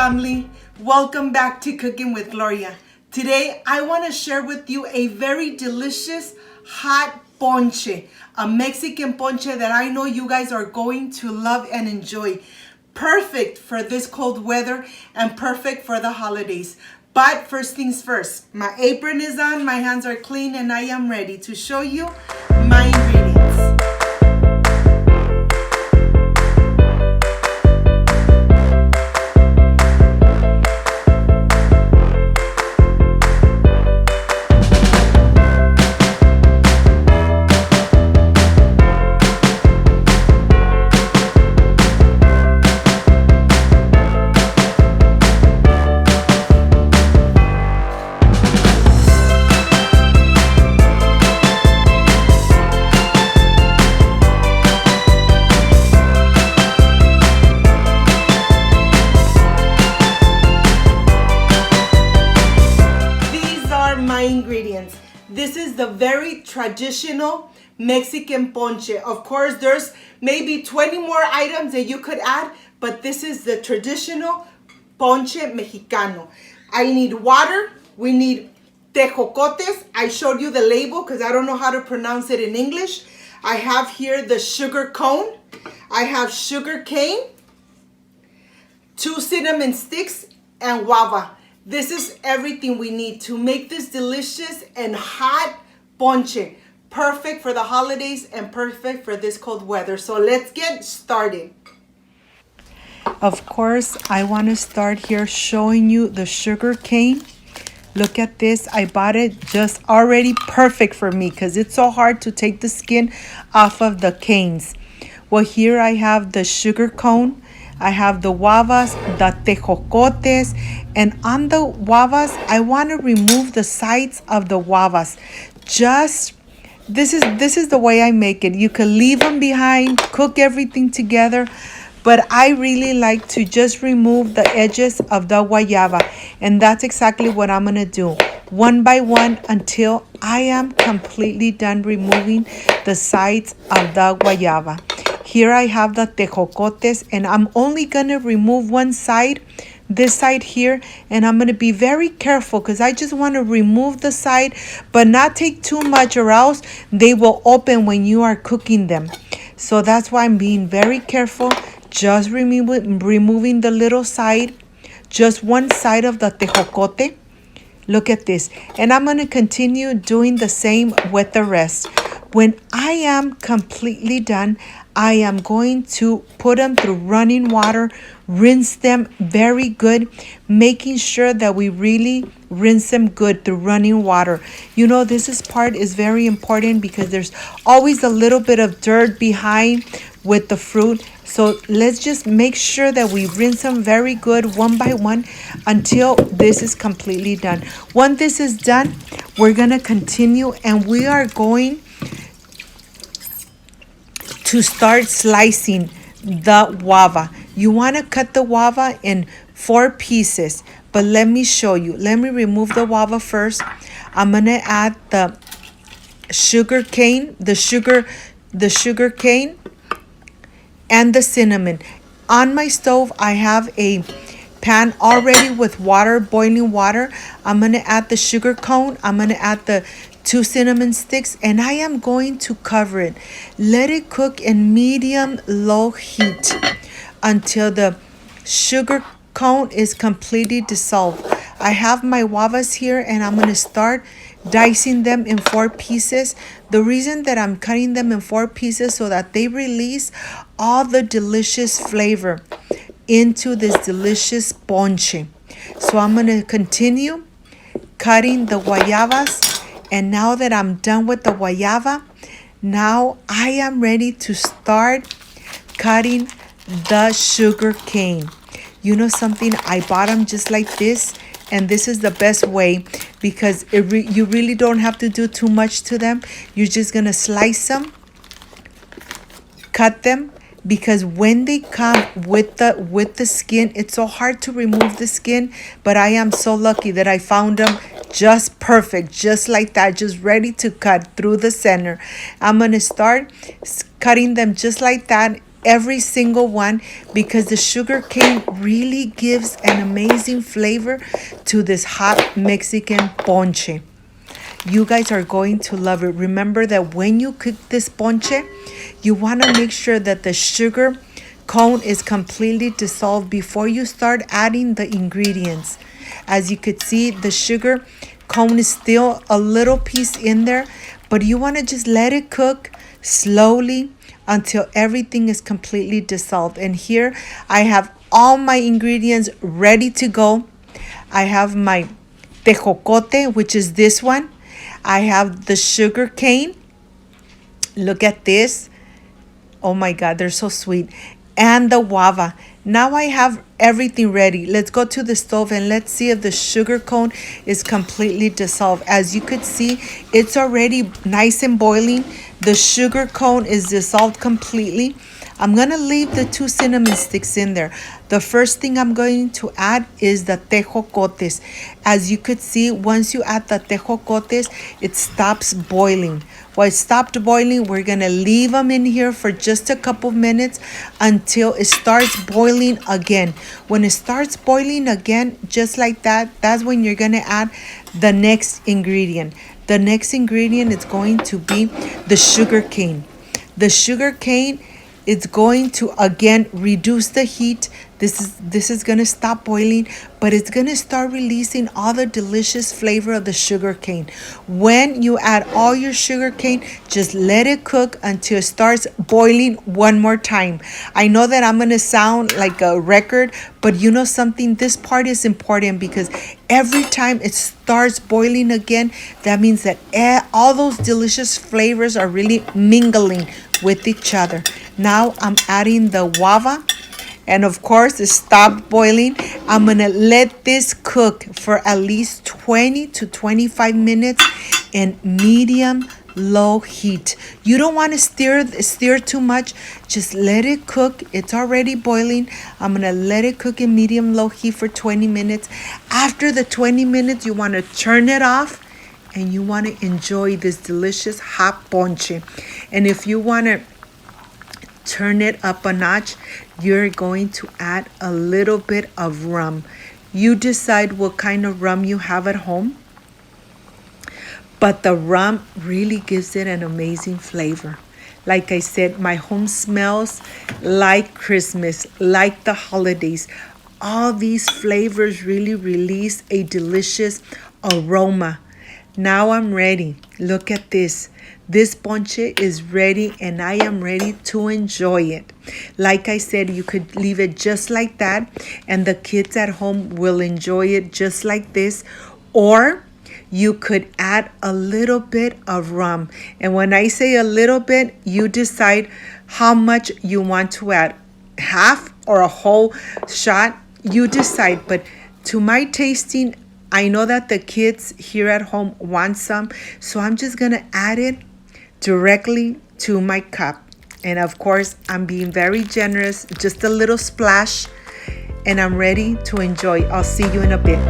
family. Welcome back to Cooking with Gloria. Today, I want to share with you a very delicious hot ponche, a Mexican ponche that I know you guys are going to love and enjoy. Perfect for this cold weather and perfect for the holidays. But first things first, my apron is on, my hands are clean, and I am ready to show you my ingredients. Ingredients. This is the very traditional Mexican ponche. Of course, there's maybe 20 more items that you could add, but this is the traditional ponche mexicano. I need water. We need tejocotes. I showed you the label because I don't know how to pronounce it in English. I have here the sugar cone. I have sugar cane, 2 cinnamon sticks, and guava. This is everything we need to make this delicious and hot ponche. Perfect for the holidays and perfect for this cold weather. So let's get started. Of course, I want to start here showing you the sugar cane. Look at this. I bought it just already perfect for me because it's so hard to take the skin off of the canes. Well, here I have the sugar cone. I have the guavas, the tejocotes, and on the guavas, I want to remove the sides of the guavas. This is the way I make it. You can leave them behind, cook everything together, but I really like to just remove the edges of the guayaba, and that's exactly what I'm going to do, one by one, until I am completely done removing the sides of the guayaba. Here I have the tejocotes, and I'm only going to remove one side, this side here, and I'm going to be very careful because I just want to remove the side, but not take too much or else they will open when you are cooking them. So that's why I'm being very careful, just removing the little side, just one side of the tejocote. Look at this. And I'm going to continue doing the same with the rest. When I am completely done, I am going to put them through running water, rinse them very good, making sure that we really rinse them good through running water. You know, part is very important because there's always a little bit of dirt behind with the fruit. So let's just make sure that we rinse them very good one by one until this is completely done. Once this is done, we're going to continue and we are going to start slicing the guava. You want to cut the guava in 4 pieces, but let me show you. Let me remove the guava first. I'm going to add the sugar cane, the sugar cane, and the cinnamon. On my stove, I have a pan already with water, boiling water. I'm going to add the sugar cone. I'm going to add the 2 cinnamon sticks, and I am going to cover it. Let it cook in medium-low heat until the sugar cone is completely dissolved. I have my guavas here, and I'm going to start dicing them in 4 pieces. The reason that I'm cutting them in 4 pieces so that they release all the delicious flavor into this delicious ponche. So I'm going to continue cutting the guayabas. And now that I'm done with the guayaba, now I am ready to start cutting the sugar cane. You know something? I bought them just like this, and this is the best way because you really don't have to do too much to them. You're just going to slice them, cut them, because when they come with the skin, it's so hard to remove the skin, but I am so lucky that I found them just perfect, just like that, just ready to cut through the center. I'm going to start cutting them just like that every single one because the sugar cane really gives an amazing flavor to this hot Mexican ponche. You guys are going to love it. Remember that when you cook this ponche, you want to make sure that the sugar cone is completely dissolved before you start adding the ingredients. As you could see, the sugar cone is still a little piece in there, but you want to just let it cook slowly until everything is completely dissolved. And here I have all my ingredients ready to go. I have my tejocote, which is this one. I have the sugar cane. Look at this. Oh my God, they're so sweet. And the guava. Now I have everything ready. Let's go to the stove and let's see if the sugar cone is completely dissolved. As you could see, it's already nice and boiling. The sugar cone is dissolved completely. I'm going to leave the 2 cinnamon sticks in there. The first thing I'm going to add is the tejocotes. As you could see, once you add the tejocotes, it stops boiling. While it stopped boiling, we're going to leave them in here for just a couple minutes until it starts boiling again. When it starts boiling again, just like that, that's when you're going to add the next ingredient. The next ingredient is going to be the sugar cane. The sugar cane, it's going to again reduce the heat. This is going to stop boiling, but it's going to start releasing all the delicious flavor of the sugar cane. When you add all your sugar cane, just let it cook until it starts boiling one more time. I know that I'm going to sound like a record, but you know something, this part is important because every time it starts boiling again, that means that all those delicious flavors are really mingling with each other. Now I'm adding the guava. And of course, it stopped boiling. I'm going to let this cook for at least 20 to 25 minutes in medium low heat. You don't want to stir too much. Just let it cook. It's already boiling. I'm going to let it cook in medium low heat for 20 minutes. After the 20 minutes, you want to turn it off and you want to enjoy this delicious hot ponche. And if you want to turn it up a notch, you're going to add a little bit of rum. You decide what kind of rum you have at home, but the rum really gives it an amazing flavor. Like I said, my home smells like Christmas, like the holidays. All these flavors really release a delicious aroma. Now I'm ready. Look at this. This ponche is ready and I am ready to enjoy it. Like I said, you could leave it just like that and the kids at home will enjoy it just like this. Or you could add a little bit of rum. And when I say a little bit, you decide how much you want to add. Half or a whole shot, you decide. But to my tasting, I know that the kids here at home want some, so I'm just going to add it directly to my cup. And of course, I'm being very generous, just a little splash, and I'm ready to enjoy. I'll see you in a bit.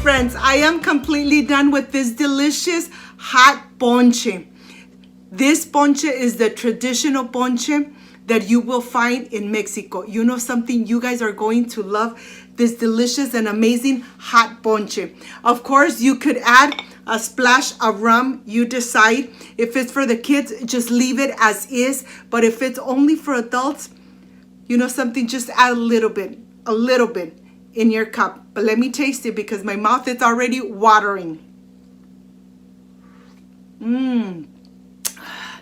friends, I am completely done with this delicious hot ponche. This ponche is the traditional ponche that you will find in Mexico. You know something? You guys are going to love this delicious and amazing hot ponche. Of course, you could add a splash of rum. You decide. If it's for the kids, just leave it as is. But if it's only for adults, you know something? Just add a little bit in your cup. But let me taste it because my mouth is already watering.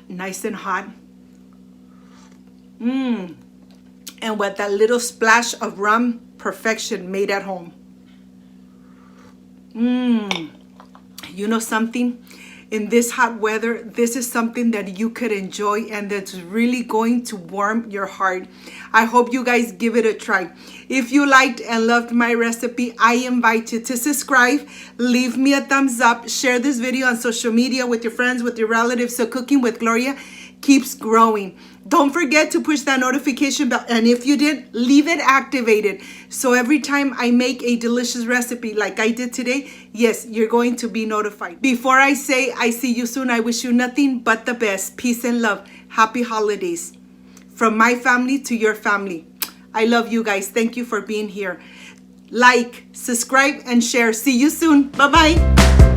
Nice and hot. And with that little splash of rum, perfection, made at home. You know something? In this hot weather, this is something that you could enjoy and that's really going to warm your heart. I hope you guys give it a try. If you liked and loved my recipe, I invite you to subscribe, leave me a thumbs up, share this video on social media with your friends, with your relatives, so Cooking with Gloria keeps growing. Don't forget to push that notification bell, and if you did, leave it activated. So every time I make a delicious recipe like I did today, yes, you're going to be notified. Before I say I see you soon, I wish you nothing but the best. Peace and love. Happy holidays. From my family to your family. I love you guys. Thank you for being here. Like, subscribe, and share. See you soon. Bye-bye.